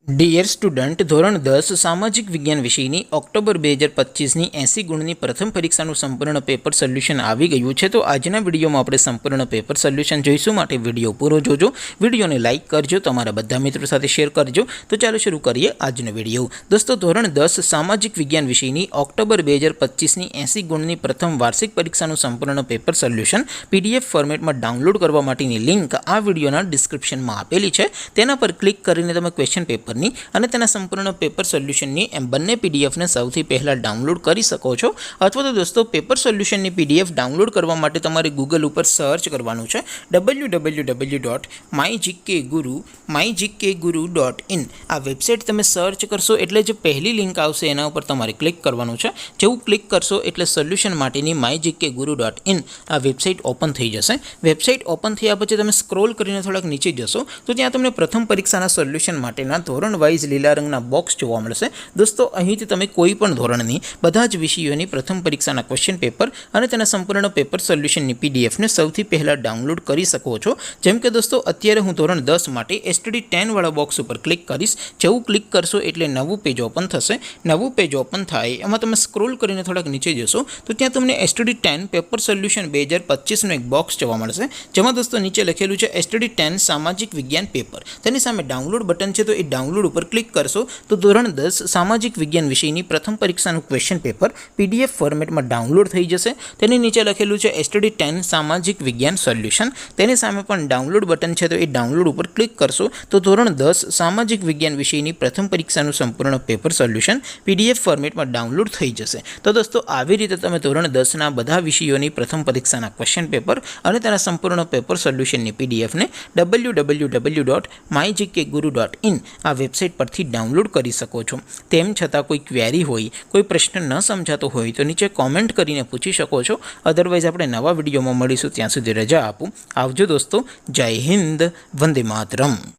Dear student, ધોરણ 10 સામાજિક વિજ્ઞાન વિષયની ઓક્ટોબર 2025ની 80 ગુણની પ્રથમ પરીક્ષાનું સંપૂર્ણ પેપર સોલ્યુશન આવી ગયું છે. તો આજના વિડીયોમાં આપણે સંપૂર્ણ પેપર સોલ્યુશન જોઈશું, માટે વિડીયો પૂરો જોજો. વિડીયોને લાઇક કરજો, તમારા બધા મિત્રો સાથે શેર કરજો. તો ચાલો શરૂ કરીએ આજનો વિડીયો. દોસ્તો, ધોરણ 10 સામાજિક વિજ્ઞાન વિષયની ઓક્ટોબર 2025ની 80 ગુણની પ્રથમ વાર્ષિક પરીક્ષાનું સંપૂર્ણ પેપર સોલ્યુશન PDF ફોર્મેટમાં ડાઉનલોડ કરવા માટેની લિંક આ વિડીયોના ડિસ્ક્રિપ્શનમાં આપેલી છે. તેના પર ક્લિક કરીને તમે ક્વેશ્ચન પેપર અને તેના સંપૂર્ણ પેપર સોલ્યુશનની એમ બંને પીડીએફને સૌથી પહેલાં ડાઉનલોડ કરી શકો છો. અથવા તો દોસ્તો, પેપર સોલ્યુશનની PDF ડાઉનલોડ કરવા માટે તમારે ગૂગલ ઉપર સર્ચ કરવાનું છે www.mygkguru.in. આ વેબસાઇટ તમે સર્ચ કરશો એટલે જે પહેલી લિંક આવશે એના ઉપર તમારે ક્લિક કરવાનું છે. જેવું ક્લિક કરશો એટલે સોલ્યુશન માટેની mygkguru.in આ વેબસાઇટ ઓપન થઈ જશે. વેબસાઇટ ઓપન થયા પછી તમે સ્ક્રોલ કરીને થોડાક નીચે જશો તો ત્યાં તમને પ્રથમ પરીક્ષાના સોલ્યુશન માટેના ધોરણ વાઇઝ લીલા રંગના બોક્સ જોવા મળશે. દોસ્તો, અહીંથી તમે કોઈ પણ ધોરણની બધા જ વિષયોની પ્રથમ પરીક્ષાના ક્વેશ્ચન પેપર અને તેના સંપૂર્ણ પેપર સોલ્યુશનની PDFને સૌથી પહેલાં ડાઉનલોડ કરી શકો છો. જેમ કે દોસ્તો, અત્યારે હું ધોરણ 10 માટે STD10 વાળા બોક્સ ઉપર ક્લિક કરીશ. જેવું ક્લિક કરશો એટલે નવું પેજ ઓપન થશે. નવું પેજ ઓપન થાય એમાં તમે સ્ક્રોલ કરીને થોડાક નીચે જશો તો ત્યાં તમને STD10 પેપર સોલ્યુશન 2025નું એક બોક્સ જોવા મળશે. જેમાં દોસ્તો નીચે લખેલું છે STD10 સામાજિક વિજ્ઞાન પેપર. તેની સામે ડાઉનલોડ બટન છે, તો એ ડાઉનલોડ ઉપર ક્લિક કરશો તો ધોરણ 10 સામાજિક વિજ્ઞાન વિષયની પ્રથમ પરીક્ષાનું ક્વેશ્ચન પેપર PDF ફોર્મેટમાં ડાઉનલોડ થઈ જશે. તેની નીચે લખેલું છે STD10 સામાજિક વિજ્ઞાન સોલ્યુશન. તેની સામે પણ ડાઉનલોડ બટન છે, તો એ ડાઉનલોડ ઉપર ક્લિક કરશો તો ધોરણ 10 સામાજિક વિજ્ઞાન વિષયની પ્રથમ પરીક્ષાનું સંપૂર્ણ પેપર સોલ્યુશન PDF ફોર્મેટમાં ડાઉનલોડ થઈ જશે. તો દોસ્તો, આવી રીતે તમે ધોરણ 10ના બધા વિષયોની પ્રથમ પરીક્ષાના ક્વેશ્ચન પેપર અને તેના સંપૂર્ણ પેપર સોલ્યુશનની PDFને www.mygkguru.in આ વેબસાઇટ પરથી ડાઉનલોડ કરી શકો છો. તેમ છતાં કોઈ ક્વેરી હોય, કોઈ પ્રશ્ન ન સમજાતો હોય તો નીચે કોમેન્ટ કરીને પૂછી શકો છો. અધરવાઇઝ આપણે નવા વિડીયોમાં મળીશું. ત્યાં સુધી રજા આપું. આવજો દોસ્તો. જય હિન્દ. વંદે માતરમ.